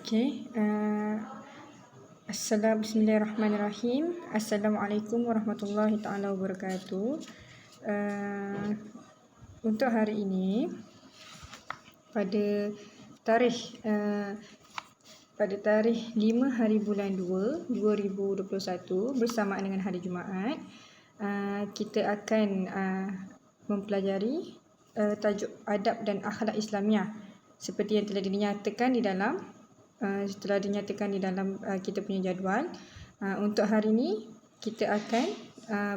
Okey. Bismillahirrahmanirrahim. Assalamualaikum warahmatullahi taala wabarakatuh. Untuk hari ini pada tarikh 5 hari bulan 2 2021 bersamaan dengan hari Jumaat, kita akan mempelajari tajuk adab dan akhlak Islamiah seperti yang telah dinyatakan di dalam kita punya jadual. Untuk hari ini kita akan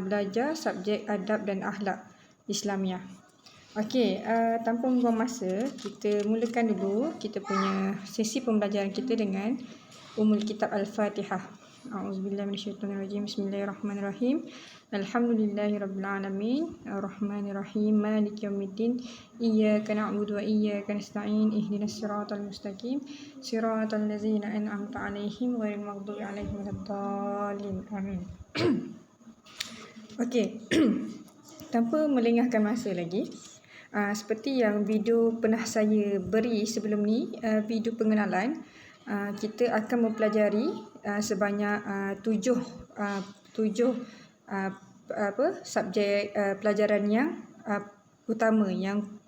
belajar subjek adab dan akhlak Islamiah. Okey, tanpa membuang masa, kita mulakan dulu kita punya sesi pembelajaran kita dengan Ummul Kitab Al-Fatihah. A'udzubillahi minasyaitonirrajim. Bismillahirrahmanirrahim. Alhamdulillahirabbil alamin. Arrahmanirrahim. Maliki yaumiddin. Iyyaka na'budu wa iyyaka nasta'in. Ihdinas siratal mustaqim. Siratal ladzina an'amta 'alaihim ghairil maghdubi 'alaihim waladdallin. Amin. Okey. Tanpa melengahkan masa lagi, seperti yang video pernah saya beri sebelum ni, video pengenalan, kita akan mempelajari sebanyak 7 subjek pelajaran yang utama.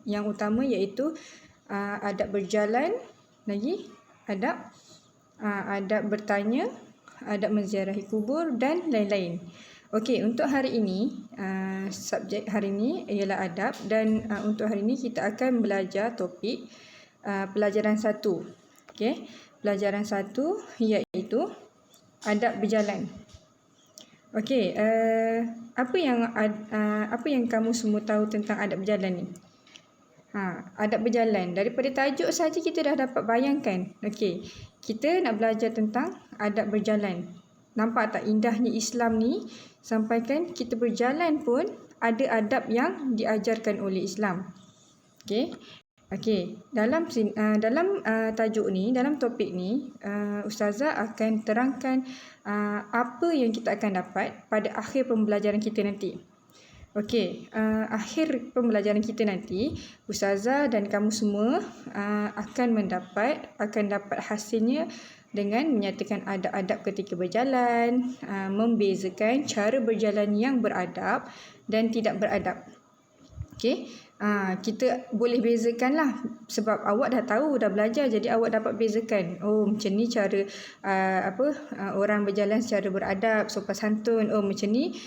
Yang utama iaitu adab berjalan, lagi adab bertanya, adab menziarahi kubur dan lain-lain. Okey, untuk hari ini, subjek hari ini ialah adab, dan untuk hari ini kita akan belajar topik pelajaran 1. Okey, pelajaran 1 iaitu adab berjalan. Okey, apa yang kamu semua tahu tentang adab berjalan ni? Adab berjalan, daripada tajuk saja kita dah dapat bayangkan. Okey, kita nak belajar tentang adab berjalan. Nampak tak indahnya Islam ni, sampaikan kita berjalan pun ada adab yang diajarkan oleh Islam. Okey, dalam tajuk ni, dalam topik ni, Ustazah akan terangkan apa yang kita akan dapat pada akhir pembelajaran kita nanti. Okey, akhir pembelajaran kita nanti, Ustazah dan kamu semua akan dapat hasilnya dengan menyatakan adab-adab ketika berjalan, membezakan cara berjalan yang beradab dan tidak beradab. Okey, kita boleh bezakan lah, sebab awak dah tahu, dah belajar, jadi awak dapat bezakan. Oh, macam ni cara orang berjalan secara beradab, sopan santun. Oh, macam ni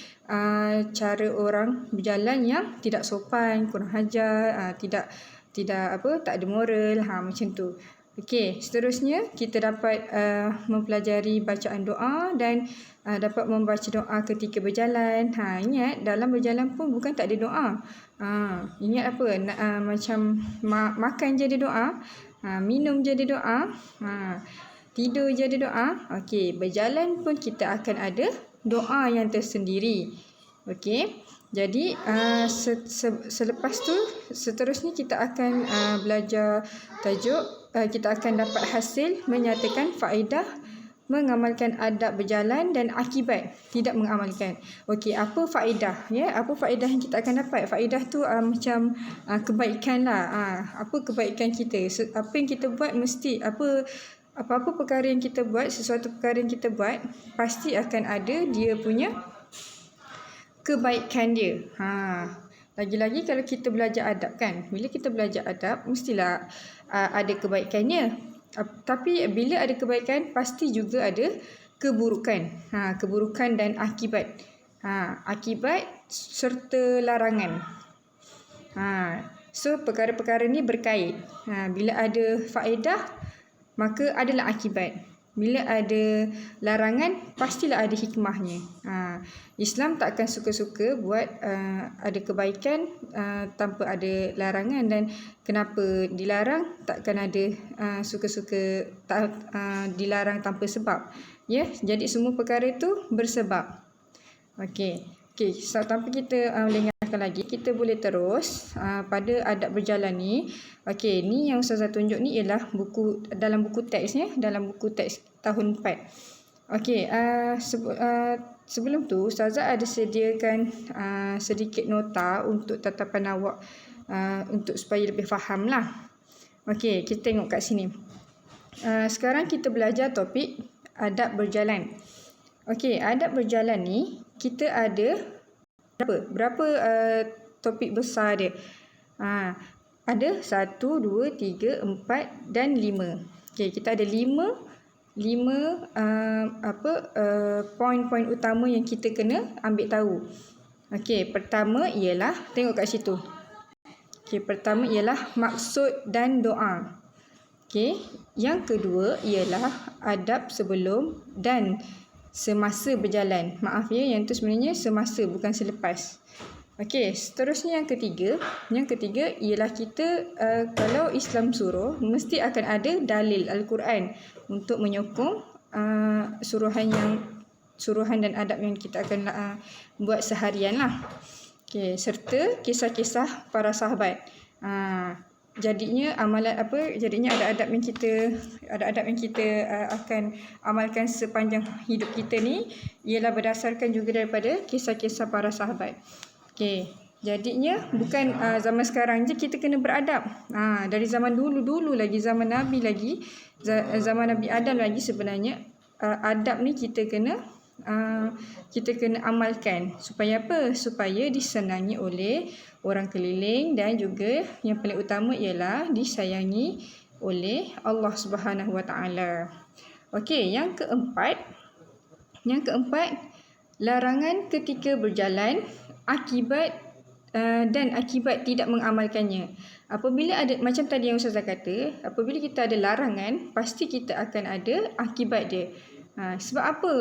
cara orang berjalan yang tidak sopan, kurang ajar, tidak tak ada moral, macam tu. Okey, seterusnya kita dapat mempelajari bacaan doa dan dapat membaca doa ketika berjalan. Ingat, dalam berjalan pun bukan tak ada doa. Ingat apa? Macam makan je ada doa, minum je ada doa, tidur je ada doa. Okey, berjalan pun kita akan ada doa yang tersendiri. Okey, jadi selepas tu, seterusnya kita akan belajar tajuk, kita akan dapat hasil menyatakan faedah mengamalkan adab berjalan dan akibat tidak mengamalkan. Okey, apa faedah? Apa faedah yang kita akan dapat? Faedah tu macam kebaikan lah. Apa kebaikan kita? Apa yang kita buat mesti, apa-apa perkara yang kita buat, sesuatu perkara yang kita buat, pasti akan ada dia punya kebaikan dia. Lagi-lagi kalau kita belajar adab kan, bila kita belajar adab mestilah ada kebaikannya. Tapi bila ada kebaikan, pasti juga ada keburukan. Keburukan dan akibat. Akibat serta larangan. So perkara-perkara ni berkait. Bila ada faedah, maka adalah akibat. Bila ada larangan, pastilah ada hikmahnya. Islam takkan suka-suka buat ada kebaikan tanpa ada larangan, dan kenapa dilarang, takkan ada suka-suka dilarang tanpa sebab. Jadi semua perkara itu bersebab. Okey, so tanpa kita lengahkan lagi, kita boleh terus pada adab berjalan ni. Okey, ni yang Ustazah tunjuk ni ialah dalam buku teks, dalam buku teks tahun 4. Okey, sebelum tu Ustazah ada sediakan sedikit nota untuk tatapan awak, untuk supaya lebih faham lah. Okey, kita tengok kat sini. Sekarang kita belajar topik adab berjalan. Okey, adab berjalan ni kita ada berapa topik besar dia. Ada 1, 2, 3, 4 dan 5. Okey, kita ada 5 poin-poin utama yang kita kena ambil tahu. Okey, pertama ialah tengok kat situ. Okey, pertama ialah maksud dan doa. Okey, yang kedua ialah adab sebelum dan semasa berjalan. Maaf ya, yang tu sebenarnya semasa bukan selepas. Okey, seterusnya yang ketiga ialah kita kalau Islam suruh mesti akan ada dalil Al-Quran untuk menyokong suruhan dan adab yang kita akan buat seharian lah. Okey, serta kisah-kisah para sahabat. Jadinya ada adab yang kita akan amalkan sepanjang hidup kita ni ialah berdasarkan juga daripada kisah-kisah para sahabat. Okey, jadinya bukan zaman sekarang je kita kena beradab. Dari zaman dulu lagi, zaman Nabi lagi, zaman Nabi Adam lagi sebenarnya adab ni kita kena amalkan. Supaya apa? Supaya disenangi oleh orang keliling dan juga yang paling utama ialah disayangi oleh Allah Subhanahu Wa Taala. Okey, yang keempat, larangan ketika berjalan akibat tidak mengamalkannya. Apabila ada, macam tadi yang Ustazah kata, apabila kita ada larangan, pasti kita akan ada akibat dia. Sebab apa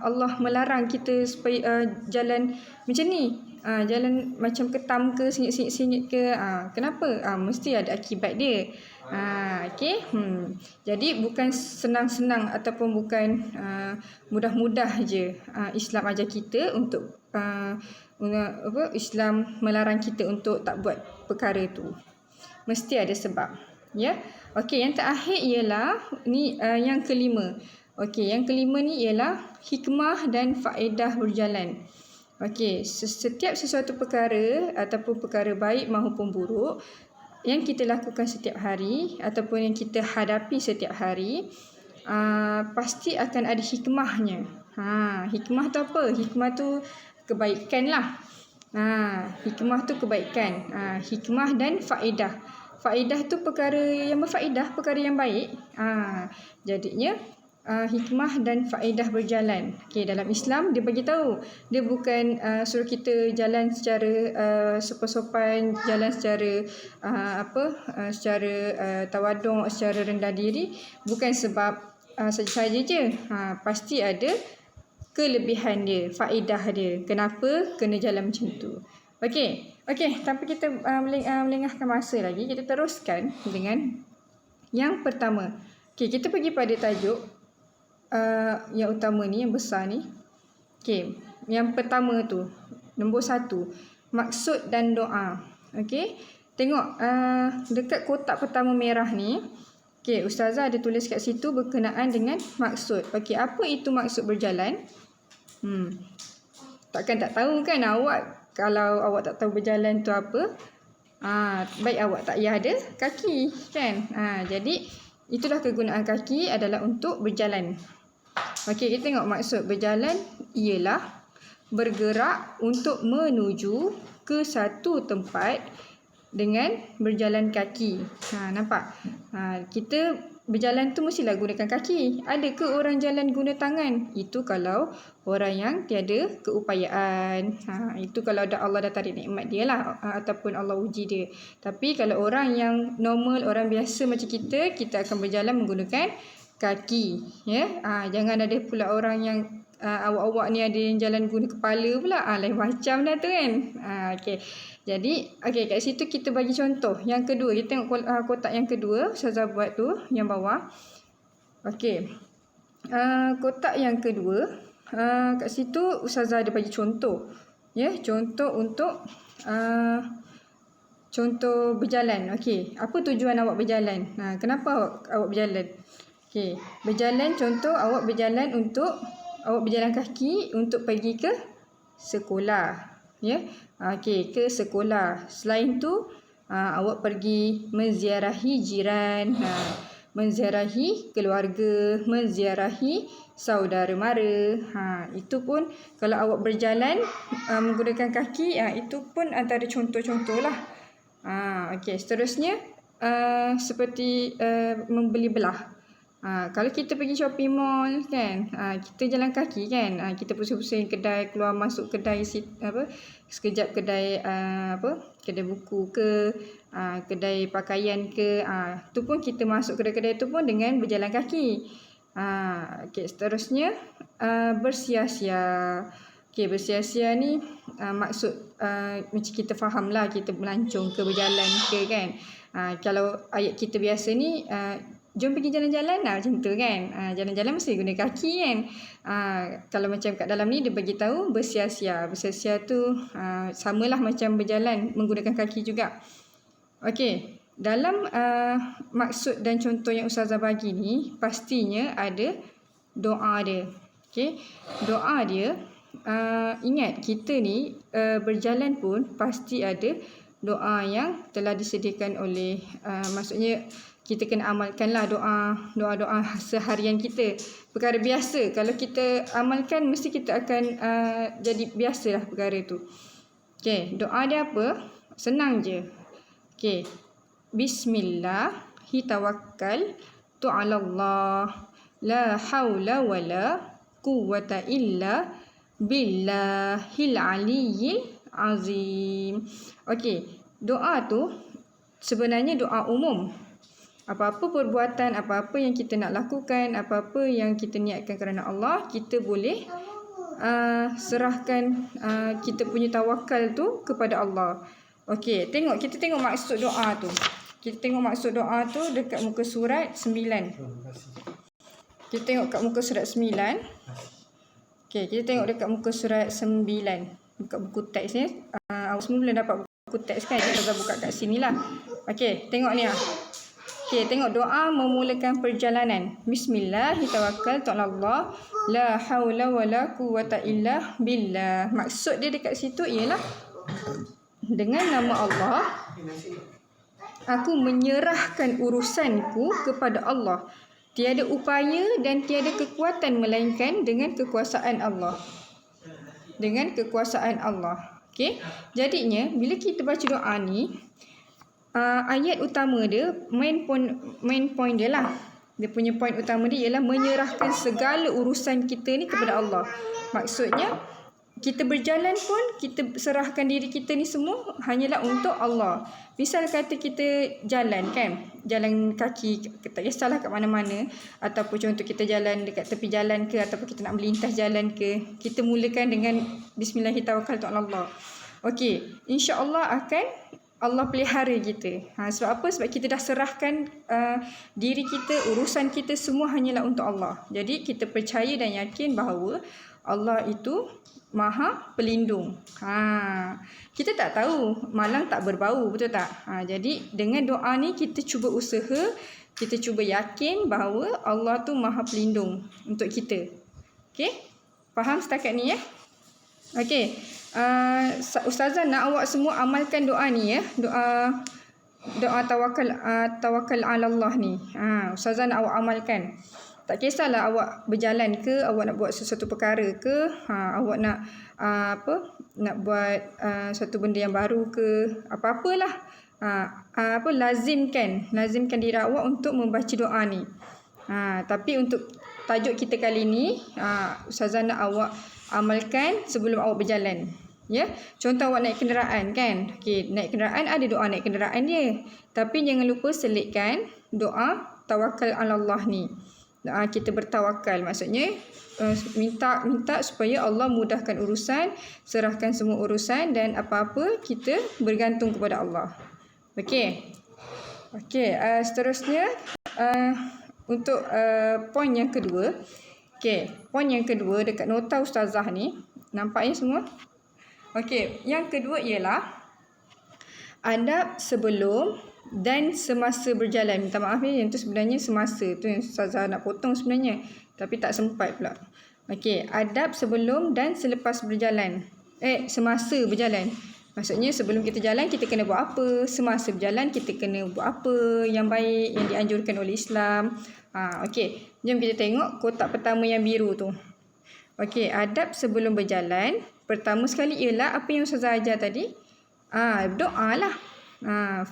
Allah melarang kita supaya jalan macam ni? Jalan macam ketam ke, singit-singit ke? Kenapa? Mesti ada akibat dia. Okey. Jadi bukan senang-senang ataupun bukan mudah-mudah je Islam ajar kita untuk Islam melarang kita untuk tak buat perkara tu. Mesti ada sebab. Ya. Okey, yang terakhir ialah ni yang kelima. Okey, yang kelima ni ialah hikmah dan faedah berjalan. Okey, setiap sesuatu perkara ataupun perkara baik maupun buruk yang kita lakukan setiap hari ataupun yang kita hadapi setiap hari, pasti akan ada hikmahnya. Hikmah tu apa? Hikmah tu kebaikan lah. Hikmah tu kebaikan. Hikmah dan faedah. Faedah tu perkara yang berfaedah, perkara yang baik. Jadinya hikmah dan faedah berjalan. Okey, dalam Islam dia bagi tahu, dia bukan suruh kita jalan secara sopan-sopan, jalan secara secara tawaduk, secara rendah diri, bukan sebab saja-saja je. Pasti ada kelebihan dia, faedah dia. Kenapa kena jalan macam tu? Okey, tanpa kita melengahkan masa lagi, kita teruskan dengan yang pertama. Okey, kita pergi pada tajuk yang utama ni, yang besar ni. Okey, yang pertama tu, nombor 1, maksud dan doa. Okey, tengok dekat kotak pertama merah ni. Okey, Ustazah ada tulis kat situ berkenaan dengan maksud. Okey, apa itu maksud berjalan? Takkan tak tahu kan awak? Kalau awak tak tahu berjalan tu apa, baik awak tak payah ada kaki kan. Jadi itulah kegunaan kaki adalah untuk berjalan. Okey, kita tengok maksud berjalan ialah bergerak untuk menuju ke satu tempat dengan berjalan kaki. Nampak? Kita berjalan tu mestilah gunakan kaki. Ada ke orang jalan guna tangan? Itu kalau orang yang tiada keupayaan. Itu kalau Allah dah tarik nikmat dia lah, ataupun Allah uji dia. Tapi kalau orang yang normal, orang biasa macam kita akan berjalan menggunakan kaki. Ya, jangan ada pula orang yang awak-awak ni ada yang jalan guna kepala pula. Lain macam dah tu kan. Okey. Jadi, kat situ kita bagi contoh. Yang kedua, kita tengok kotak yang kedua. Ustazah buat tu, yang bawah. Okey. Kotak yang kedua, kat situ Ustazah ada bagi contoh. Ya, contoh untuk contoh berjalan. Okey, apa tujuan awak berjalan? Kenapa awak berjalan? Okey, berjalan, contoh awak berjalan kaki untuk pergi ke sekolah. Ya. Okey, ke sekolah. Selain tu awak pergi menziarahi jiran. menziarahi keluarga, menziarahi saudara mara. Itu pun kalau awak berjalan menggunakan kaki, itu pun antara contoh-contoh lah. Okey, seterusnya seperti membeli belah. Kalau kita pergi shopping mall kan, kita jalan kaki kan, kita pusing-pusing kedai, keluar masuk kedai sekejap kedai kedai buku ke, kedai pakaian ke, tu pun kita masuk kedai-kedai tu pun dengan berjalan kaki. Okey, seterusnya bersia-sia. Okey, bersia-sia ni maksud macam kita fahamlah, kita melancong ke, berjalan ke kan. Kalau ayat kita biasa ni, jom pergi jalan-jalan macam tu kan. Jalan-jalan mesti guna kaki kan. Kalau macam kat dalam ni dia bagi tahu bersia-sia. Bersia-sia tu samalah macam berjalan menggunakan kaki juga. Okey, dalam maksud dan contoh yang Ustazah bagi ni pastinya ada doa dia. Okey, doa dia ingat kita ni berjalan pun pasti ada doa yang telah disediakan oleh maksudnya kita kena amalkanlah doa-doa seharian kita. Perkara biasa kalau kita amalkan mesti kita akan jadi biasalah perkara tu. Okey, doa dia apa? Senang je. Okey. Bismillahi tawakkaltu 'alallah la haula wala quwwata illa billahil aliyyil azim. Okey, doa tu sebenarnya doa umum. Apa-apa perbuatan, apa-apa yang kita nak lakukan, apa-apa yang kita niatkan kerana Allah, kita boleh serahkan kita punya tawakal tu kepada Allah. Okey, kita tengok maksud doa tu. Kita tengok maksud doa tu dekat muka surat 9. Kita tengok kat muka surat 9. Okey, kita tengok dekat muka surat 9. Buka buku teks ni. Awak semua boleh dapat buku teks kan? Kita buka kat sini lah. Okey, tengok ni lah. Okey, tengok doa memulakan perjalanan. Bismillahirrahmanirrahim. Allah la haula wala quwwata illa billah. Maksud dia dekat situ ialah dengan nama Allah, aku menyerahkan urusanku kepada Allah. Tiada upaya dan tiada kekuatan melainkan dengan kekuasaan Allah. Dengan kekuasaan Allah. Okey. Jadinya bila kita baca doa ni, ayat utama dia, main point dia lah. Dia punya point utama dia ialah menyerahkan segala urusan kita ni kepada Allah. Maksudnya kita berjalan pun kita serahkan diri kita ni semua hanyalah untuk Allah. Misal kata kita jalan kan, jalan kaki, tak kisahlah kat mana-mana, ataupun contoh kita jalan dekat tepi jalan ke, ataupun kita nak melintas jalan ke, kita mulakan dengan Bismillahirrahmanirrahim. Okey, insya-Allah akan Allah pelihara kita. Sebab apa? Sebab kita dah serahkan diri kita, urusan kita semua hanyalah untuk Allah. Jadi kita percaya dan yakin bahawa Allah itu Maha Pelindung. Kita tak tahu, malang tak berbau, betul tak? Jadi dengan doa ni kita cuba usaha, kita cuba yakin bahawa Allah tu Maha Pelindung untuk kita. Okey? Faham setakat ni ya? Okey. Ustazah nak awak semua amalkan doa ni ya. Doa tawakal ala Allah ni. Ustazah nak awak amalkan. Tak kisahlah awak berjalan ke, awak nak buat sesuatu perkara ke, awak nak nak buat satu benda yang baru ke, apa-apalah. Lazimkan diri awak untuk membaca doa ni. Tapi untuk tajuk kita kali ni, Ustazah nak awak amalkan sebelum awak berjalan. Ya, contoh awak naik kenderaan kan. Okey, naik kenderaan ada doa naik kenderaan dia. Tapi jangan lupa selitkan doa tawakal ala Allah ni. Doa kita bertawakal, maksudnya minta supaya Allah mudahkan urusan, serahkan semua urusan dan apa-apa kita bergantung kepada Allah. Okey. Okey, seterusnya untuk poin yang kedua. Okey, poin yang kedua dekat nota ustazah ni, nampak ya semua? Okey, yang kedua ialah adab sebelum dan semasa berjalan. Minta maaf ya, yang tu sebenarnya semasa tu yang ustazah nak potong sebenarnya, tapi tak sempat pula. Okey, adab sebelum dan selepas berjalan. Semasa berjalan. Maksudnya sebelum kita jalan kita kena buat apa, semasa berjalan kita kena buat apa yang baik yang dianjurkan oleh Islam. Okey, jom kita tengok kotak pertama yang biru tu. Okey, adab sebelum berjalan. Pertama sekali ialah apa yang Ustazah ajar tadi. Doa lah.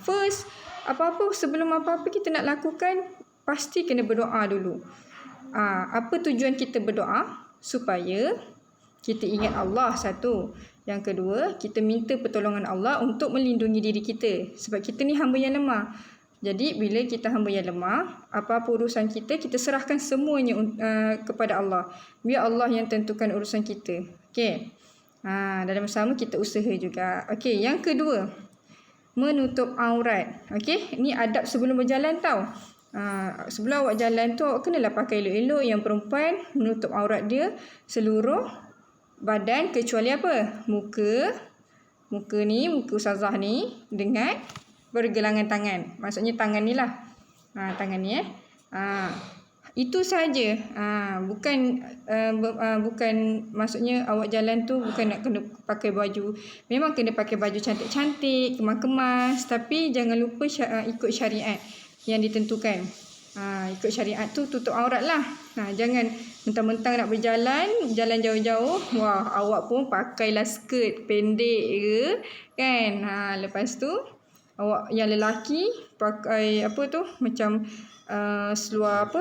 First, apa-apa sebelum apa-apa kita nak lakukan, pasti kena berdoa dulu. Apa tujuan kita berdoa? Supaya kita ingat Allah satu. Yang kedua, kita minta pertolongan Allah untuk melindungi diri kita. Sebab kita ni hamba yang lemah. Jadi, bila kita hamba yang lemah, apa-apa urusan kita, kita serahkan semuanya kepada Allah. Biar Allah yang tentukan urusan kita. Okey. Dalam sama kita usaha juga. Okey, yang kedua, menutup aurat. Okey, ini adab sebelum berjalan tau. Sebelum awak jalan tu, awak kenalah pakai elok-elok. Yang perempuan menutup aurat dia seluruh badan kecuali apa? Muka Ustazah ni dengan pergelangan tangan. Maksudnya tangan ni lah. Tangan ni itu saja. Bukan maksudnya awak jalan tu bukan nak kena pakai baju. Memang kena pakai baju cantik-cantik, kemas-kemas, tapi jangan lupa ikut syariat yang ditentukan. Ikut syariat tu tutup aurat lah. Jangan mentang-mentang nak berjalan, jalan jauh-jauh, wah awak pun pakailah skirt pendek ke kan. Lepas tu awak yang lelaki pakai apa tu macam seluar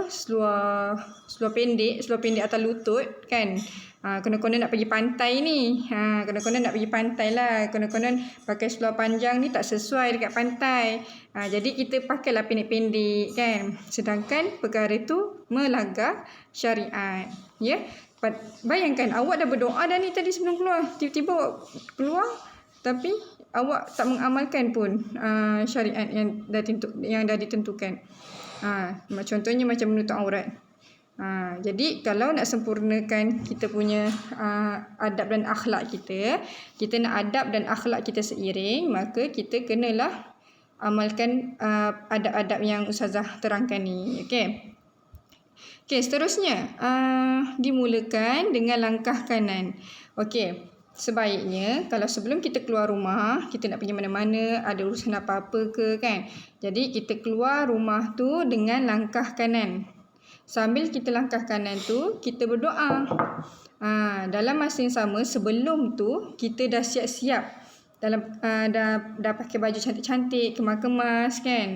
pendek atas lutut kan. Konon-konon nak pergi pantai ni. Konon-konon nak pergi pantai lah. Konon-konon pakai seluar panjang ni tak sesuai dekat pantai. Jadi kita pakailah pendek-pendek kan. Sedangkan perkara tu melanggar syariat. Ya. Bayangkan awak dah berdoa dah ni tadi sebelum keluar. Tiba-tiba awak keluar tapi awak tak mengamalkan pun syariat yang dah ditentukan. Contohnya macam menutup aurat. Jadi kalau nak sempurnakan kita punya adab dan akhlak kita nak adab dan akhlak kita seiring, maka kita kenalah amalkan adab-adab yang Ustazah terangkan ni. Okey, seterusnya dimulakan dengan langkah kanan. Okey, sebaiknya kalau sebelum kita keluar rumah, kita nak pergi mana-mana, ada urusan apa-apa ke kan. Jadi kita keluar rumah tu dengan langkah kanan. Sambil kita langkah kanan tu, kita berdoa. Dalam masa yang sama, sebelum tu kita dah siap-siap. Dah pakai baju cantik-cantik, kemas-kemas kan.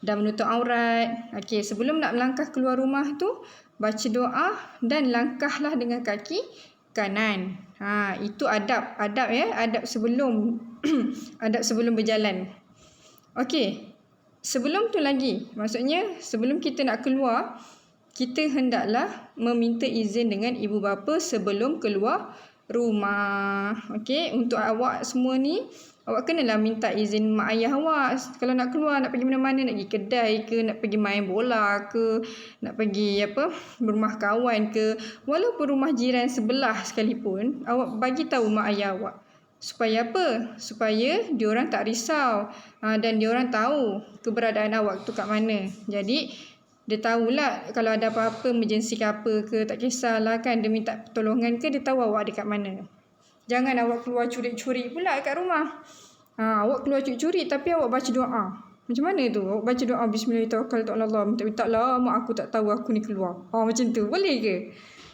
Dah menutup aurat. Okey, sebelum nak melangkah keluar rumah tu, baca doa dan langkahlah dengan kaki kanan. Itu adab ya, adab sebelum adab sebelum berjalan. Okey. Sebelum tu lagi, maksudnya sebelum kita nak keluar, kita hendaklah meminta izin dengan ibu bapa sebelum keluar rumah. Okey, untuk awak semua ni, awak kenalah minta izin mak ayah awak. Kalau nak keluar, nak pergi mana-mana, nak pergi kedai ke, nak pergi main bola ke, nak pergi berumah kawan ke, walaupun rumah jiran sebelah sekalipun, awak bagi tahu mak ayah awak. Supaya apa? Supaya diorang tak risau dan diorang tahu keberadaan awak tu kat mana. Jadi dia tahulah kalau ada apa-apa emergency ke apa ke, tak kisahlah kan, dia minta pertolongan ke, dia tahu awak ada kat mana. Jangan awak keluar curi-curi pula kat rumah. Awak keluar curi-curi tapi awak baca doa. Macam mana tu? Awak baca doa Bismillahirrahmanirrahim, minta lah mak aku tak tahu aku ni keluar. Macam tu boleh ke?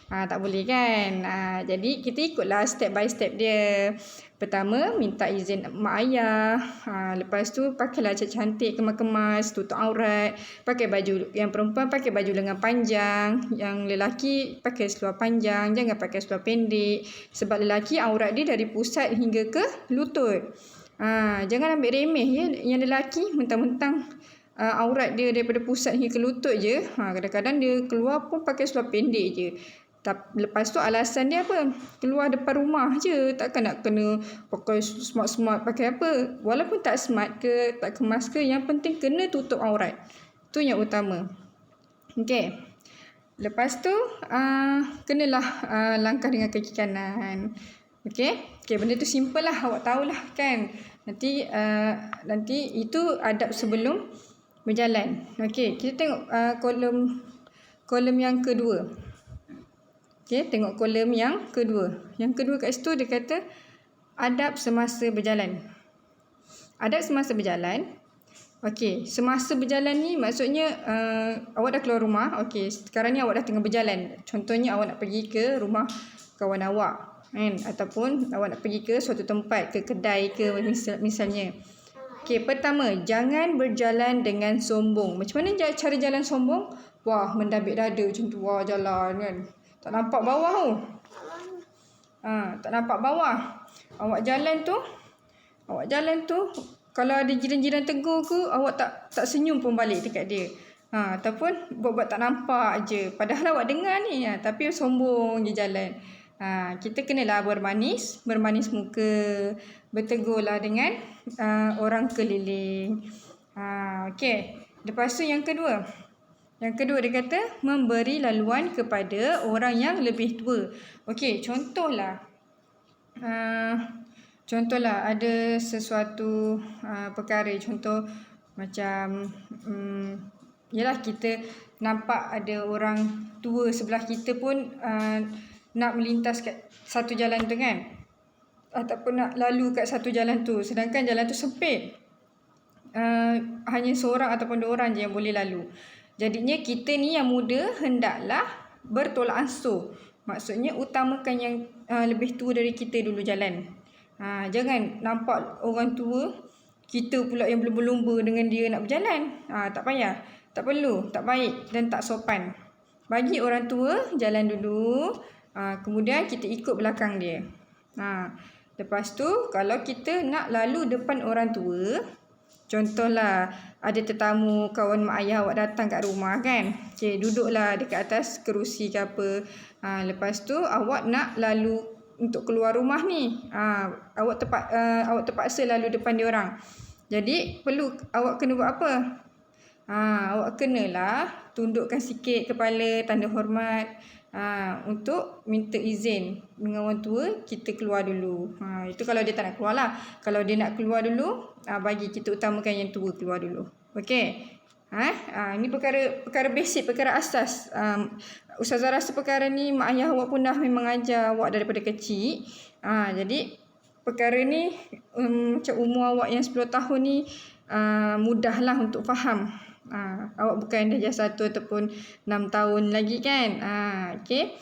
Tak boleh kan. Jadi kita ikutlah step by step dia. Pertama, minta izin mak ayah. Lepas tu pakailah cantik, kemas-kemas, tutup aurat. Pakai baju, yang perempuan pakai baju lengan panjang, yang lelaki pakai seluar panjang, jangan pakai seluar pendek. Sebab lelaki aurat dia dari pusat hingga ke lutut. Jangan ambil remeh ya. Yang lelaki mentang-mentang aurat dia daripada pusat hingga ke lutut je. Kadang-kadang dia keluar pun pakai seluar pendek je. Lepas tu alasan dia apa? Keluar depan rumah je. Takkan nak kena pakai smart-smart, pakai apa? Walaupun tak smart ke, tak kemas ke, yang penting kena tutup aurat. Tu yang utama. Okey. Lepas tu kenalah langkah dengan kaki kanan. Okey, benda tu simple lah, awak tahulah kan. Nanti itu adab sebelum berjalan. Okey, kita tengok kolom yang kedua. Okey, tengok kolom yang kedua. Yang kedua kat situ dia kata Adab semasa berjalan. Adab semasa berjalan. Okey, semasa berjalan ni maksudnya awak dah keluar rumah. Okey, sekarang ni awak dah tengah berjalan. Contohnya awak nak pergi ke rumah kawan awak, kan? Ataupun awak nak pergi ke suatu tempat, ke kedai ke misalnya. Okey, pertama, jangan berjalan dengan sombong. Macam mana cara jalan sombong? Wah, mendabik dada macam tu. Wah, jalan kan. Tak nampak bawah tu. Tak nampak bawah. Awak jalan tu, kalau ada jiran-jiran tegur ke, awak tak senyum pun balik dekat dia. Ataupun buat-buat tak nampak je. Padahal awak dengar ni, tapi sombong je jalan. Kita kenalah bermanis muka, bertegurlah dengan orang keliling. Okey. Lepas tu yang kedua dia kata memberi laluan kepada orang yang lebih tua. Okey, contohlah ada sesuatu perkara, contoh macam yalah, kita nampak ada orang tua sebelah kita pun nak melintas kat satu jalan tu kan, ataupun nak lalu kat satu jalan tu, sedangkan jalan tu sempit. Hanya seorang ataupun dua orang je yang boleh lalu. Jadinya kita ni yang muda hendaklah bertolak ansur. Maksudnya utamakan yang lebih tua dari kita dulu jalan. Jangan nampak orang tua, kita pula yang berlumba-lumba dengan dia nak berjalan. Tak payah, tak perlu, tak baik dan tak sopan. Bagi orang tua jalan dulu, kemudian kita ikut belakang dia. Lepas tu kalau kita nak lalu depan orang tua, contohlah ada tetamu kawan mak ayah awak datang kat rumah kan. Okey, duduklah dekat atas kerusi ke apa. Lepas tu awak nak lalu untuk keluar rumah ni. Awak terpaksa lalu depan dia orang. Jadi awak kena buat apa? Awak kenalah tundukkan sikit kepala, tanda hormat, untuk minta izin dengan orang tua, kita keluar dulu. Itu kalau dia tak nak keluar lah. Kalau dia nak keluar dulu, bagi kita utamakan yang tua keluar dulu. Okey. Ini perkara basic, perkara asas. Ustazah rasa perkara ni mak ayah awak pun dah memang ajar awak daripada kecil. Jadi perkara ni macam umur awak yang 10 tahun ni mudahlah untuk faham. Awak bukan dah 1 ataupun 6 tahun lagi kan. Okey,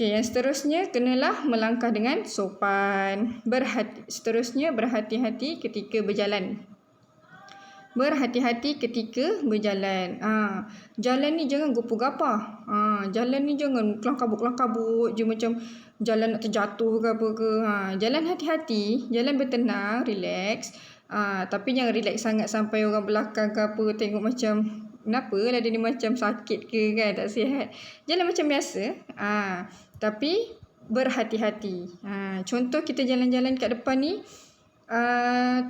yang seterusnya kenalah melangkah dengan sopan. Seterusnya berhati-hati ketika berjalan. Jalan ni jangan gopoh-gapah. Jalan ni jangan kelangkabut je macam jalan nak terjatuh ke apa ke. Jalan hati-hati, jalan bertenang, relax. Tapi jangan relax sangat sampai orang belakang ke apa tengok macam kenapa lah dia ni macam sakit ke kan, tak sihat. Jalan macam biasa. Tapi berhati-hati. Contoh kita jalan-jalan kat depan ni,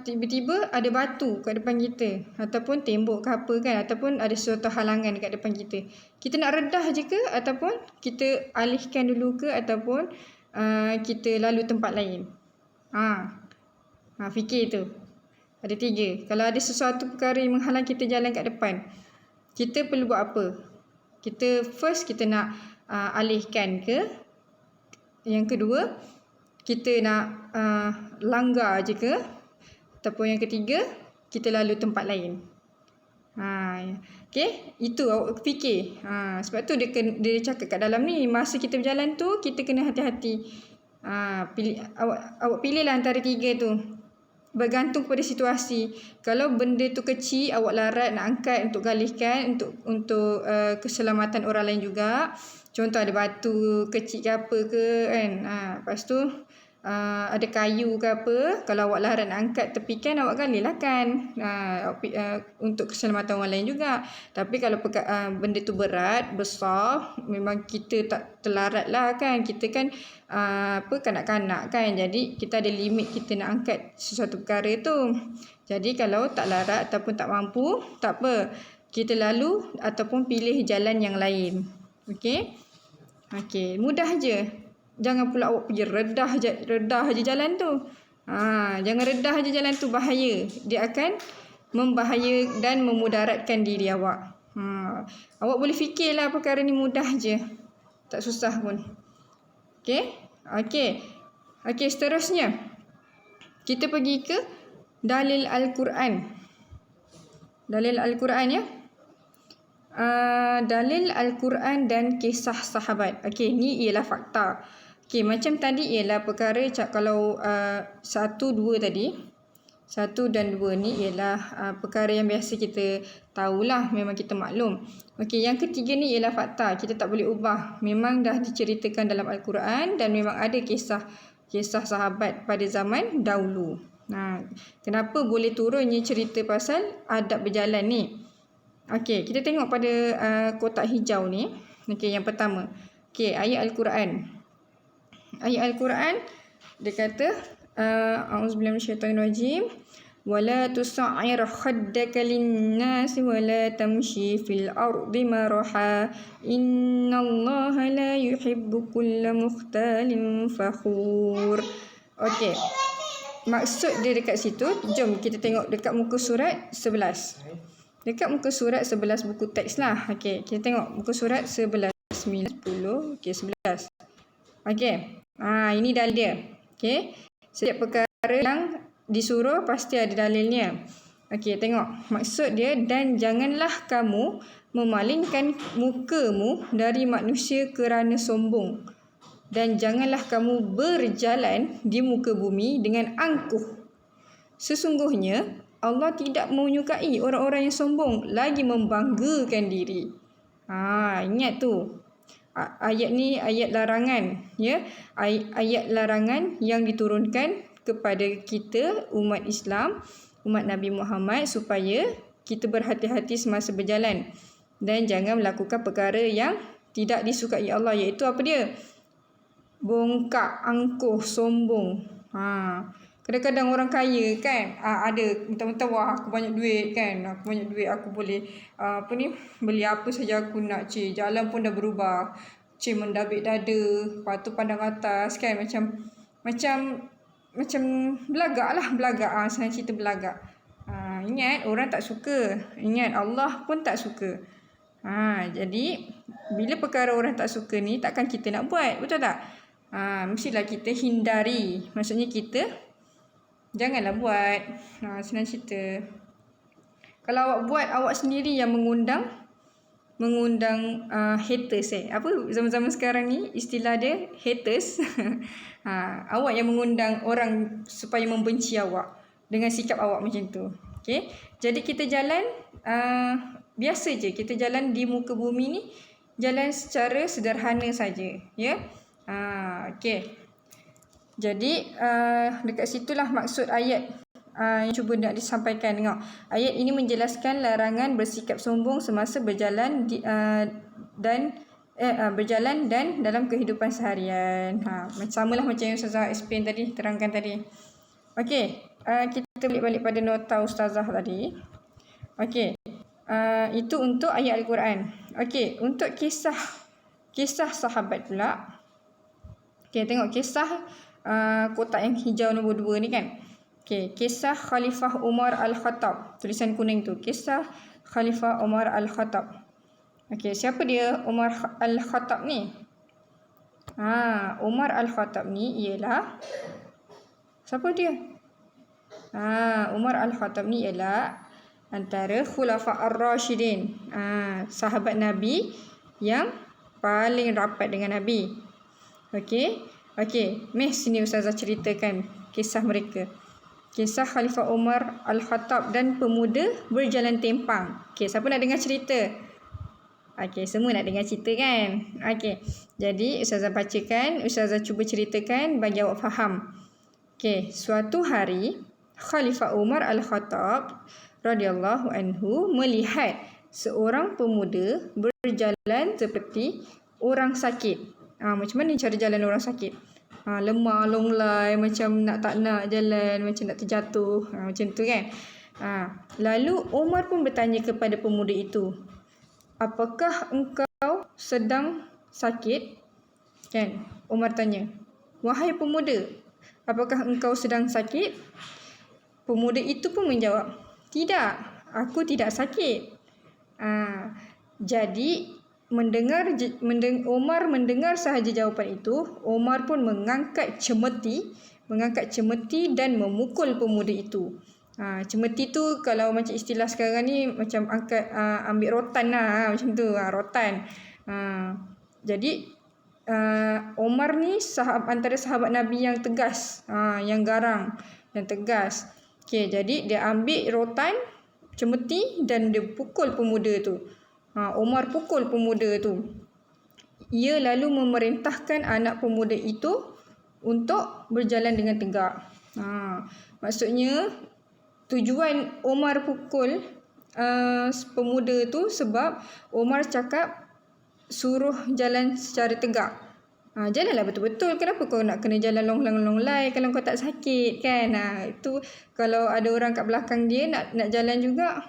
tiba-tiba ada batu kat depan kita, ataupun tembok ke apa kan, ataupun ada suatu halangan kat depan kita. Kita nak redah je ke, ataupun kita alihkan dulu ke, ataupun kita lalu tempat lain. Fikir tu. Ada 3. Kalau ada sesuatu perkara yang menghalang kita jalan kat depan, kita perlu buat apa? Kita nak alihkan ke? Yang kedua, kita nak langgar je ke? Ataupun yang ketiga, kita lalu tempat lain. Okey, itu awak fikir. Sebab tu dia cakap kat dalam ni, masa kita berjalan tu kita kena hati-hati. Awak pilihlah antara 3 tu. Bergantung pada situasi. Kalau benda tu kecil, awak larat nak angkat untuk galihkan untuk keselamatan orang lain juga. Contoh ada batu kecil ke apa ke kan. Lepas tu ada kayu ke apa, kalau awak larat nak angkat tepikan, awak galihlah kan. Untuk keselamatan orang lain juga. Tapi kalau benda tu berat, besar, memang kita tak terlarat lah kan. Kita kan kanak-kanak kan. Jadi kita ada limit kita nak angkat sesuatu perkara tu. Jadi kalau tak larat ataupun tak mampu, tak apa, kita lalu ataupun pilih jalan yang lain. Okey, mudah je. Jangan pula awak pergi redah je jalan tu. Jangan redah je jalan tu, bahaya. Dia akan membahaya dan memudaratkan diri awak. Awak boleh fikirlah perkara ni mudah je. Tak susah pun. Okey, seterusnya. Kita pergi ke dalil Al-Quran. Dalil Al-Quran ya. Dalil Al-Quran dan kisah sahabat. Okey, ni ialah fakta. Okey, macam tadi ialah perkara kalau 1, 2 tadi. 1 dan 2 ni ialah perkara yang biasa kita tahulah, memang kita maklum. Okey, yang ketiga ni ialah fakta. Kita tak boleh ubah. Memang dah diceritakan dalam Al-Quran dan memang ada kisah sahabat pada zaman dahulu. Kenapa boleh turunnya cerita pasal adab berjalan ni? Okey, kita tengok pada kotak hijau ni. Okey, yang pertama. Okey, ayat Al-Quran. Ayat Al-Quran dia kata a'udzubillahi minasyaitonirrajim wala tus'ir khaddaka lin-nas wala tamshi fil ardi maraha innallaha la yuhibbu kulla mukhtalin fakhur. Okey. Maksud dia dekat situ, jom kita tengok dekat muka surat 11. Dekat muka surat 11 buku teks lah. Okey, kita tengok muka surat 11, 9, 10, okey 11. Okey. Ini dalil dia. Okey. Setiap perkara yang disuruh pasti ada dalilnya. Okey, tengok. Maksud dia, dan janganlah kamu memalingkan mukamu dari manusia kerana sombong. Dan janganlah kamu berjalan di muka bumi dengan angkuh. Sesungguhnya Allah tidak menyukai orang-orang yang sombong lagi membanggakan diri. Ingat tu. Ayat ni ayat larangan, ya. Ayat larangan yang diturunkan kepada kita umat Islam, umat Nabi Muhammad, supaya kita berhati-hati semasa berjalan dan jangan melakukan perkara yang tidak disukai Allah, iaitu apa dia? Bongkak, angkuh, sombong. Kadang-kadang orang kaya kan, ada mentang-mentang wah aku banyak duit kan, aku boleh beli apa saja aku nak. Jalan pun dah berubah, mendabik dada, lepas tu pandang atas kan, macam belagak. Saya cerita belagak. Ingat orang tak suka, ingat Allah pun tak suka. Jadi bila perkara orang tak suka ni takkan kita nak buat, betul tak? Mestilah kita hindari. Maksudnya kita janganlah buat. Senang cerita. Kalau awak buat, awak sendiri yang mengundang haters. Apa zaman-zaman sekarang ni istilah dia haters. Awak yang mengundang orang supaya membenci awak dengan sikap awak macam tu. Okey. Jadi kita jalan biasa je. Kita jalan di muka bumi ni jalan secara sederhana saja, ya. Okey. Jadi dekat situlah maksud ayat yang cuba nak disampaikan. Tengok. Ayat ini menjelaskan larangan bersikap sombong semasa berjalan dan dalam kehidupan seharian. Samalah macam yang Ustazah explain tadi, terangkan tadi. Okey. Kita balik pada nota Ustazah tadi. Okey. Itu untuk ayat Al-Quran. Okey, untuk kisah sahabat pula. Okey, tengok kisah kotak yang hijau nombor 2 ni kan. Okey, kisah Khalifah Umar Al-Khattab. Tulisan kuning tu, kisah Khalifah Umar Al-Khattab. Okey, siapa dia Umar Al-Khattab ni? Umar Al-Khattab ni ialah siapa dia? Umar Al-Khattab ni ialah antara Khulafa Ar-Rashidin. Sahabat Nabi yang paling rapat dengan Nabi. Okey. Sini Ustazah ceritakan kisah mereka. Kisah Khalifah Umar Al-Khattab dan pemuda berjalan tempang. Okey, siapa nak dengar cerita? Okey, semua nak dengar cerita kan? Okey. Jadi Ustazah bacakan, Ustazah cuba ceritakan bagi awak faham. Okey, suatu hari Khalifah Umar Al-Khattab radhiyallahu anhu melihat seorang pemuda berjalan seperti orang sakit. Macam mana cara jalan orang sakit? Lemah, longlai, macam tak nak jalan, macam nak terjatuh. Macam tu kan? Lalu Umar pun bertanya kepada pemuda itu, apakah engkau sedang sakit? Kan? Umar tanya, wahai pemuda, apakah engkau sedang sakit? Pemuda itu pun menjawab, tidak, aku tidak sakit. Jadi Umar mendengar sahaja jawapan itu, Umar pun mengangkat cemeti mengangkat cemeti dan memukul pemuda itu. Cemeti tu kalau macam istilah sekarang ni macam ambil rotan lah, macam tu, rotan. Jadi Omar ni antara sahabat Nabi yang tegas, yang garang, yang tegas. Okey, jadi dia ambil rotan, cemeti dan dia pukul pemuda tu. Omar pukul pemuda tu. Ia lalu memerintahkan anak pemuda itu untuk berjalan dengan tegak. Maksudnya tujuan Omar pukul pemuda tu sebab Omar cakap suruh jalan secara tegak. Jalanlah betul-betul. Kenapa kau nak kena jalan long-long-long-lai kalau kau tak sakit kan? Itu kalau ada orang kat belakang dia nak jalan juga,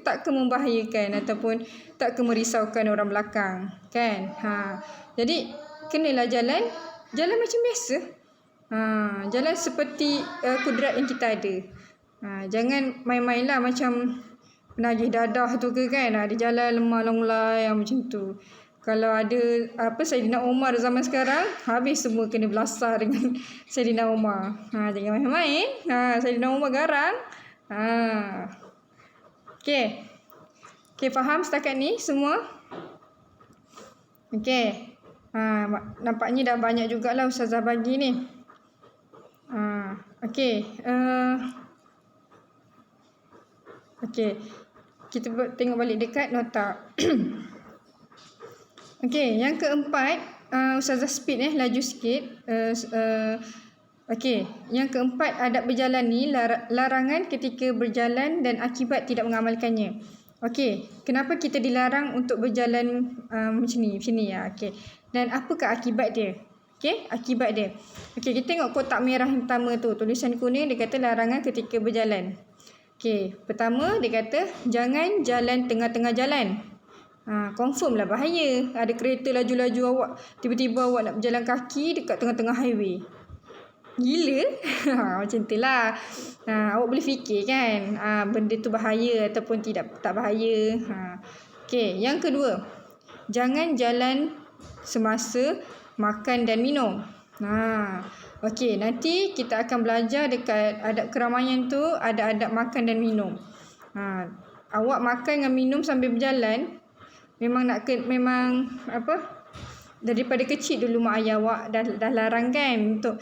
tak ke membahayakan ataupun tak ke merisaukan orang belakang kan? Jadi kenalah jalan macam biasa. Jalan seperti kudrat yang kita ada. Jangan main-main lah macam penagih dadah tu ke kan? Dia jalan lemah longlai macam tu. Kalau ada Saidina Umar zaman sekarang, habis semua kena belasah dengan Saidina Umar. Jangan main-main. Saidina Umar garang. Okey. Okey, faham setakat ni semua? Okey. Nampaknya dah banyak jugalah Ustazah bagi ni. Okey. Okey. Kita tengok balik dekat nota. Okey, yang keempat, Ustazah speed laju sikit. Okey, yang keempat adab berjalan ni larangan ketika berjalan dan akibat tidak mengamalkannya. Okey, kenapa kita dilarang untuk berjalan macam ni ya. Okey. Dan apakah akibat dia? Okey, akibat dia. Okey, kita tengok kotak merah yang pertama tu, tulisan kuning dia kata larangan ketika berjalan. Okey, pertama dia kata jangan jalan tengah-tengah jalan. Confirm lah bahaya. Ada kereta laju-laju awak, tiba-tiba awak nak berjalan kaki dekat tengah-tengah highway. Gila. Macam tu lah. Awak boleh fikir kan, benda tu bahaya ataupun tak bahaya. Okey, yang kedua, jangan jalan semasa makan dan minum. Okey, nanti kita akan belajar dekat adab keramaian tu, ada adab makan dan minum. Awak makan dan minum sambil berjalan, memang daripada kecil dulu mak ayah awak dah larang kan untuk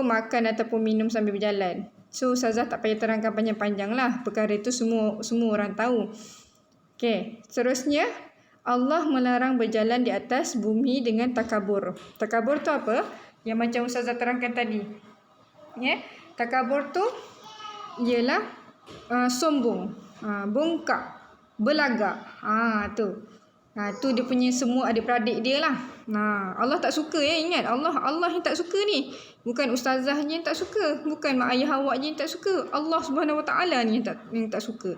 makan ataupun minum sambil berjalan. So Ustazah tak payah terangkan panjang-panjang lah, perkara itu semua orang tahu. Okey, seterusnya Allah melarang berjalan di atas bumi dengan takabur. Takabur tu apa? Yang macam Ustazah terangkan tadi. Takabur tu ialah sombong, bongkak, belagak. Tu dia punya semua adik-beradik dia lah. Allah tak suka ingat. Allah yang tak suka ni. Bukan Ustazah je yang tak suka. Bukan mak ayah awak je yang tak suka. Allah Subhanahu Wa Taala ni yang tak suka.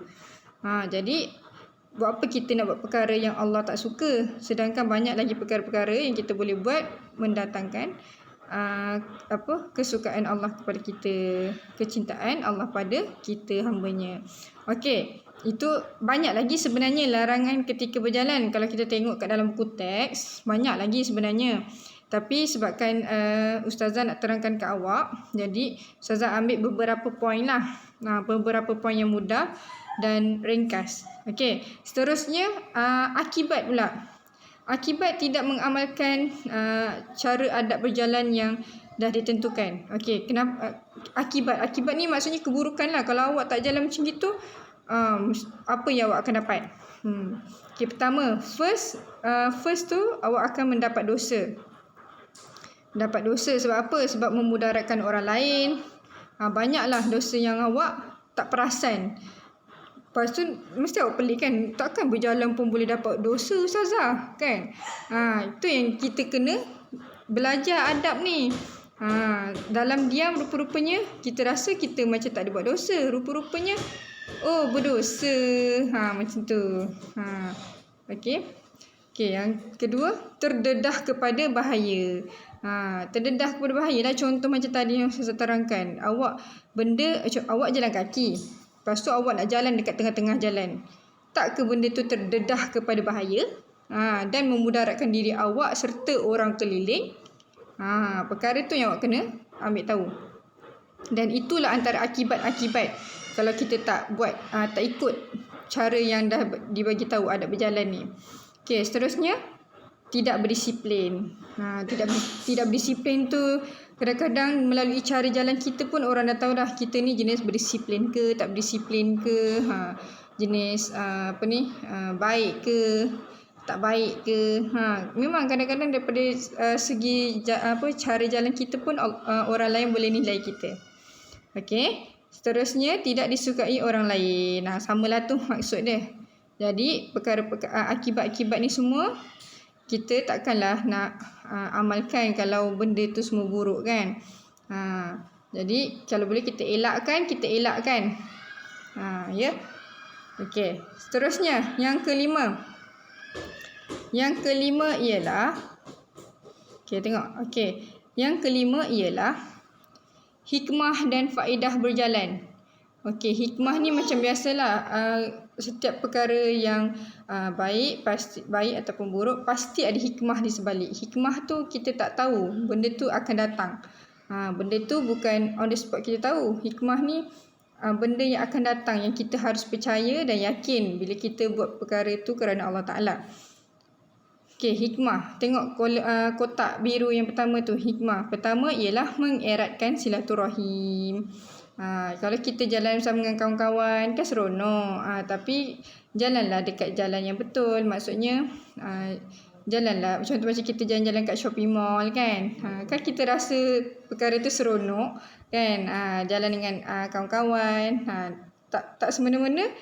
Jadi buat apa kita nak buat perkara yang Allah tak suka, sedangkan banyak lagi perkara-perkara yang kita boleh buat mendatangkan kesukaan Allah kepada kita, kecintaan Allah pada kita hamba-Nya. Okey, itu banyak lagi sebenarnya larangan ketika berjalan. Kalau kita tengok kat dalam buku teks, banyak lagi sebenarnya. Tapi sebabkan Ustazah nak terangkan ke awak, jadi Ustazah ambil beberapa poin lah. Beberapa poin yang mudah dan ringkas. Okey, seterusnya akibat pula. Akibat tidak mengamalkan cara adab berjalan yang dah ditentukan. Okey, kenapa akibat ni maksudnya keburukan lah. Kalau awak tak jalan macam gitu, apa yang awak akan dapat? Okey, pertama, first tu awak akan mendapat dosa. Mendapat dosa sebab apa? Sebab memudaratkan orang lain. Banyaklah dosa yang awak tak perasan. Lepas tu mesti awak pelik kan, takkan berjalan pun boleh dapat dosa Ustazah kan? Itu yang kita kena belajar adab ni. Dalam diam rupa-rupanya kita rasa kita macam tak ada buat dosa, rupa-rupanya berdosa. Macam tu. Okey, yang kedua, terdedah kepada bahaya. Terdedah kepada bahaya lah. Contoh macam tadi yang saya terangkan, awak jalan kaki, lepas tu awak nak jalan dekat tengah-tengah jalan, tak ke benda tu terdedah kepada bahaya dan memudaratkan diri awak serta orang keliling? Perkara tu yang awak kena ambil tahu. Dan itulah antara akibat-akibat kalau kita tak buat, tak ikut cara yang dah dibagi tahu adab berjalan ni. Okey, seterusnya tidak berdisiplin. Tidak berdisiplin tu kadang-kadang melalui cara jalan kita pun orang dah tahu dah kita ni jenis berdisiplin ke, tak berdisiplin ke, jenis baik ke, tak baik ke. Memang kadang-kadang daripada segi cara jalan kita pun orang lain boleh nilai kita. Okey, seterusnya tidak disukai orang lain. Samalah tu maksud dia. Jadi akibat-akibat ni semua kita takkanlah nak amalkan kalau benda tu semua buruk kan. Jadi kalau boleh kita elakkan. Ya. Okey, seterusnya yang kelima. Yang kelima ialah Yang kelima ialah hikmah dan faedah berjalan. Okey, hikmah ni macam biasalah, setiap perkara yang baik ataupun buruk pasti ada hikmah di sebalik. Hikmah tu kita tak tahu benda tu akan datang. Benda tu bukan on the spot kita tahu. Hikmah ni benda yang akan datang, yang kita harus percaya dan yakin bila kita buat perkara tu kerana Allah Ta'ala. Okey, hikmah. Tengok kotak biru yang pertama tu, hikmah. Pertama ialah mengeratkan silaturahim. Kalau kita jalan bersama dengan kawan-kawan kan seronok. Tapi jalanlah dekat jalan yang betul. Maksudnya jalanlah macam kita jalan-jalan kat shopping mall kan. Kan kita rasa perkara tu seronok kan. Jalan dengan kawan-kawan. Tak semena-mena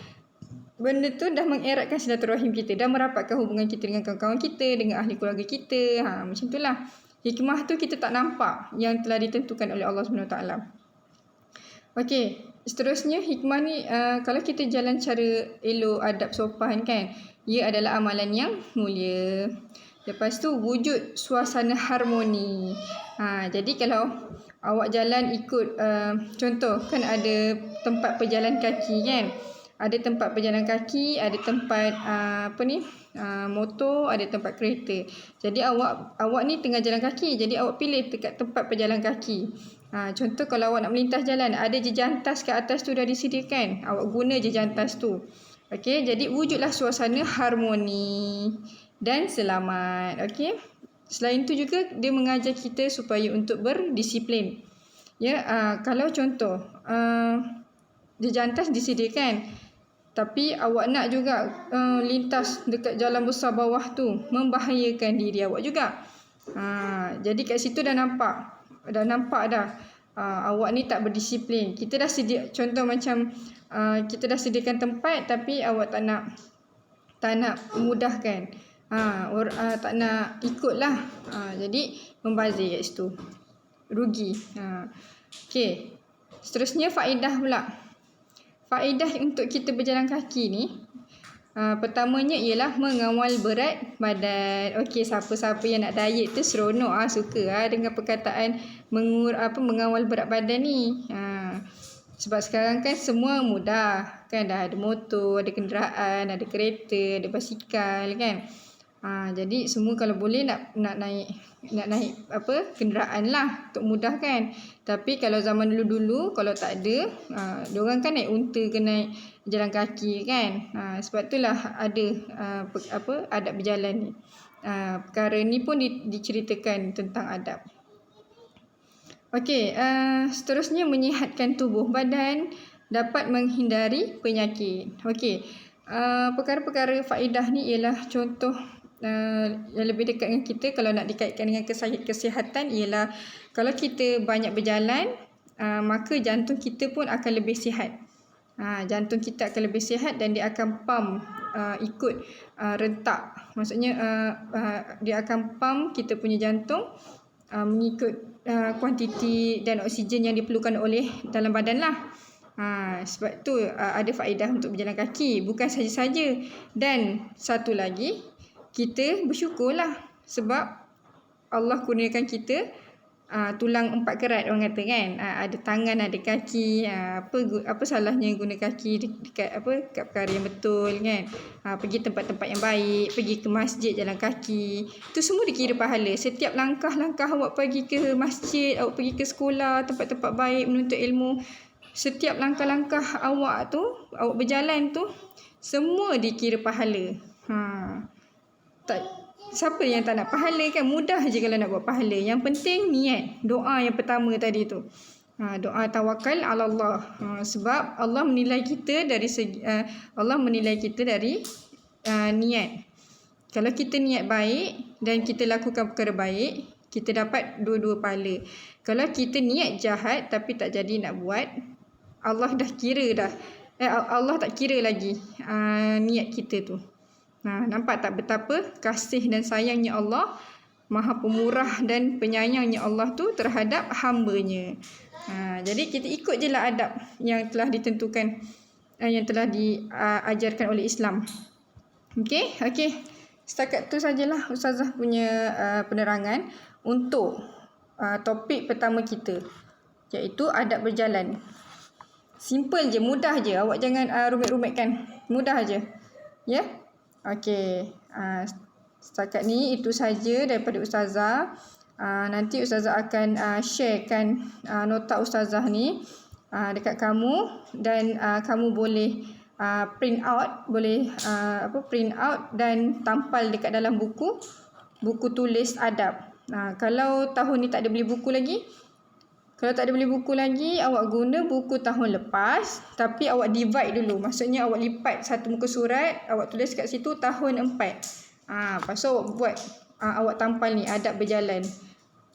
benda tu dah mengeratkan silaturahim kita, dah merapatkan hubungan kita dengan kawan-kawan kita, dengan ahli keluarga kita. Macam itulah. Hikmah tu kita tak nampak yang telah ditentukan oleh Allah SWT. Okey, seterusnya hikmah ni kalau kita jalan cara elok, adab, sopan kan, ia adalah amalan yang mulia. Lepas tu wujud suasana harmoni. Jadi kalau awak jalan ikut contoh kan ada tempat berjalan kaki kan. Ada tempat berjalan kaki, ada tempat motor, ada tempat kereta. Jadi awak ni tengah jalan kaki, jadi awak pilih dekat tempat berjalan kaki. Contoh kalau awak nak melintas jalan, ada jejantas kat atas tu dah disediakan, awak guna jejantas tu. Okey, jadi wujudlah suasana harmoni dan selamat. Okey. Selain tu juga dia mengajar kita supaya untuk berdisiplin. Ya, kalau contoh jejantas disediakan, tapi awak nak juga lintas dekat jalan besar bawah tu, membahayakan diri awak juga. Jadi kat situ dah nampak dah awak ni tak berdisiplin. Kita dah contoh macam kita dah sediakan tempat tapi awak tak nak memudahkan. Tak nak ikutlah. Jadi membazir kat situ. Rugi. Okey. Seterusnya faedah pula. Faedah untuk kita berjalan kaki ni, pertamanya ialah mengawal berat badan. Okey, siapa-siapa yang nak diet tu seronok suka dengan perkataan mengawal berat badan ni. Sebab sekarang kan semua mudah kan, dah ada motor, ada kenderaan, ada kereta, ada basikal kan. Jadi semua kalau boleh nak naik kenderaan lah untuk mudahkan. Tapi kalau zaman dulu-dulu kalau tak ada, diorang kan naik unta ke naik jalan kaki kan. Sebab itulah ada adab berjalan ni. Perkara ni pun diceritakan tentang adab. Okey, seterusnya menyihatkan tubuh badan, dapat menghindari penyakit. Okey, perkara-perkara faedah ni ialah contoh yang lebih dekat dengan kita kalau nak dikaitkan dengan kesihatan ialah kalau kita banyak berjalan, maka jantung kita pun akan lebih sihat. Jantung kita akan lebih sihat dan dia akan pump ikut rentak. Maksudnya dia akan pump kita punya jantung mengikut kuantiti dan oksigen yang diperlukan oleh dalam badan lah. Sebab tu ada faedah untuk berjalan kaki, bukan saja-saja. Dan satu lagi, kita bersyukurlah sebab Allah kurniakan kita tulang 4 kerat orang kata kan. Ada tangan, ada kaki. Apa salahnya guna kaki dekat kat perkara yang betul kan. Pergi tempat-tempat yang baik, pergi ke masjid jalan kaki. Itu semua dikira pahala. Setiap langkah-langkah awak pergi ke masjid, awak pergi ke sekolah, tempat-tempat baik menuntut ilmu, setiap langkah-langkah awak tu, awak berjalan tu, semua dikira pahala. Siapa yang tak nak pahala kan? Mudah je kalau nak buat pahala. Yang penting niat. Doa yang pertama tadi tu. Doa tawakal ala Allah. Sebab Allah menilai kita dari niat. Kalau kita niat baik dan kita lakukan perkara baik, kita dapat dua-dua pahala. Kalau kita niat jahat tapi tak jadi nak buat, Allah dah kira dah. Allah tak kira lagi niat kita tu. Nampak tak betapa kasih dan sayangnya Allah, Maha Pemurah dan penyayangnya Allah tu terhadap hamba-Nya. Jadi kita ikut je lah adab yang telah ditentukan, yang telah diajarkan oleh Islam. Okey. Setakat tu sajalah Ustazah punya penerangan untuk topik pertama kita, iaitu adab berjalan. Simple je, mudah je. Awak jangan rumit-rumitkan. Mudah je. Ya? Okey. Setakat ni itu saja daripada Ustazah. Nanti Ustazah akan sharekan nota Ustazah ni dekat kamu, dan kamu boleh print out, print out dan tampal dekat dalam buku tulis adab. Kalau tahun ni tak ada beli buku lagi, awak guna buku tahun lepas, tapi awak divide dulu. Maksudnya awak lipat satu muka surat, awak tulis kat situ tahun 4. Lepas tu awak buat, awak tampal ni adab berjalan.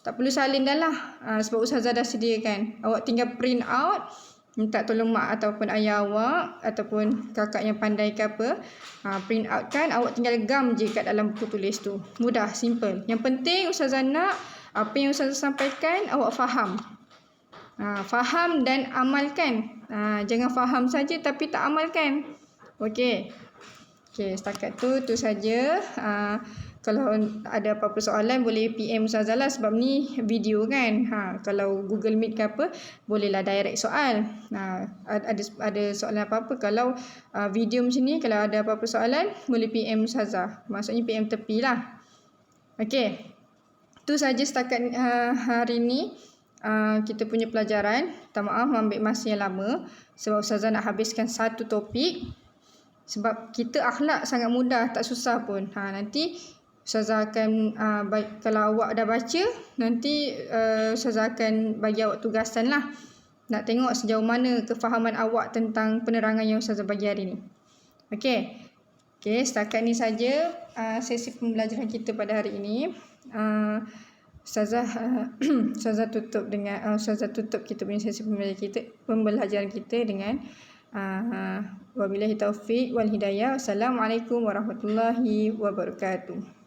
Tak perlu salin dah lah, sebab Ustazah dah sediakan. Awak tinggal print out, minta tolong mak ataupun ayah awak ataupun kakak yang pandai ke apa, print out kan, awak tinggal gam je kat dalam buku tulis tu. Mudah, simple. Yang penting Ustazah nak apa yang Ustazah sampaikan awak faham. Faham dan amalkan. Jangan faham saja tapi tak amalkan. Okey, setakat tu saja. Kalau ada apa-apa soalan boleh PM Ustazah lah, sebab ni video kan. Kalau Google Meet ke apa, bolehlah direct soal. Ada soalan apa-apa. Kalau video macam ni, kalau ada apa-apa soalan boleh PM Ustazah. Maksudnya PM tepi lah. Okey, tu saja setakat hari ni. Kita punya pelajaran. Tak maaf ambil masa yang lama, sebab Ustazah nak habiskan satu topik. Sebab kita akhlak sangat mudah, tak susah pun. Nanti Ustazah akan kalau awak dah baca, nanti Ustazah akan bagi awak tugasan lah. Nak tengok sejauh mana kefahaman awak tentang penerangan yang Ustazah bagi hari ni. Okey, setakat ni saja sesi pembelajaran kita pada hari ini. Ustazah tutup kita punya sesi pembelajaran kita dengan wabillahi taufiq wal hidayah. Wassalamualaikum warahmatullahi wabarakatuh.